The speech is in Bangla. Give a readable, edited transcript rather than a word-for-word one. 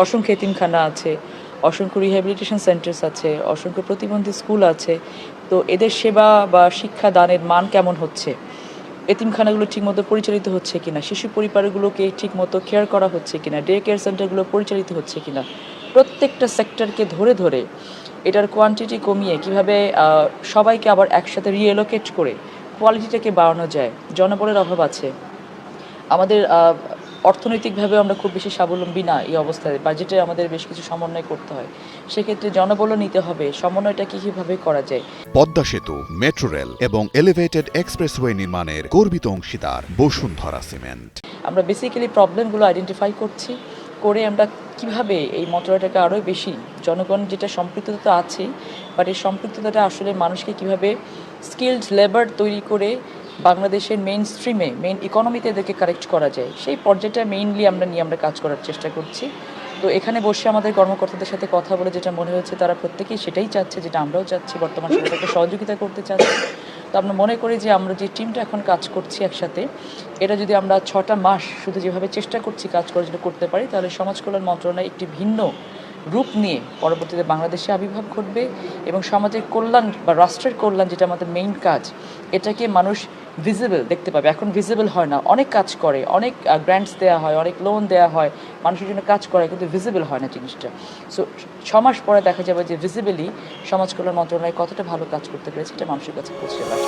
অসংখ্য এতিমখানা আছে, অসংখ্য রিহ্যাবিলিটেশন সেন্টার্স আছে, অসংখ্য প্রতিবন্ধী স্কুল আছে। তো এদের সেবা বা শিক্ষা দানের মান কেমন হচ্ছে? এতিমখানাগুলো ঠিকমতো পরিচালিত হচ্ছে কিনা? শিশু পরিবারগুলোকে ঠিকমতো কেয়ার করা হচ্ছে কিনা? ডে কেয়ার সেন্টারগুলো পরিচালিত হচ্ছে কিনা? প্রত্যেকটা সেক্টরকে ধরে, ধরে এটার কোয়ান্টিটি কমিয়ে কিভাবে সবাইকে আবার একসাথে রিএলোকেট করে কোয়ালিটিটাকে বাড়ানো যায়। জনবলের অভাব আছে। আমাদের অর্থনৈতিকভাবেও আমরা খুব বেশি স্বাবলম্বী না এই অবস্থায়। বাজেটে আমাদের বেশ কিছু সমন্বয় করতে হয়। সেক্ষেত্রে জনবলও নিতে হবে। সমন্বয়টা কীভাবে করা যায়? পদ্মা সেতু, মেট্রো রেল এবং এলিভেটেড এক্সপ্রেসওয়ে নির্মাণের গর্বিত অংশীদার বসুন্ধরা সিমেন্ট। আমরা বেসিক্যালি প্রবলেমগুলো আইডেন্টিফাই করছি, করে আমরা কিভাবে এই মন্ত্রণালয়টাকে আরও বেশি জনগণ যেটা সম্পৃক্ততা তো আছেই, বাট এই সম্পৃক্ততাটা আসলে মানুষকে কিভাবে স্কিলড লেবার তৈরি করে বাংলাদেশের মেইন স্ট্রিমে, মেইন ইকোনমিতে এদেরকে কারেক্ট করা যায়, সেই পর্যায়টা মেইনলি আমরা কাজ করার চেষ্টা করছি। তো এখানে বসে আমাদের কর্মকর্তাদের সাথে কথা বলে যেটা মনে হচ্ছে তারা প্রত্যেকেই সেটাই চাচ্ছে, যেটা আমরাও চাচ্ছি, বর্তমান সরকারকে সহযোগিতা করতে চাচ্ছি। তো আমরা মনে করি যে আমরা যে টিমটা এখন কাজ করছি একসাথে, এটা যদি আমরা 6টা মাস শুধু যেভাবে চেষ্টা করছি কাজ করার জন্য করতে পারি, তাহলে সমাজ কল্যাণ মন্ত্রণালয় একটি ভিন্ন রূপ নিয়ে পরবর্তীতে বাংলাদেশে আবির্ভাব ঘটবে এবং সমাজের কল্যাণ বা রাষ্ট্রের কল্যাণ, যেটা আমাদের মেইন কাজ, এটাকে মানুষ ভিজিবল দেখতে পাবে। এখন ভিজিবল হয় না, অনেক কাজ করে, অনেক গ্র্যান্টস দেওয়া হয়, অনেক লোন দেওয়া হয়, মানুষের জন্য কাজ করে, কিন্তু ভিজিবল হয় না জিনিসটা। সো 6 মাস পরে দেখা যাবে যে ভিজিবলি সমাজ কল্যাণ মন্ত্রণালয় কতটা ভালো কাজ করতে পেরেছে, এটা মানুষের কাছে পৌঁছে যাবে।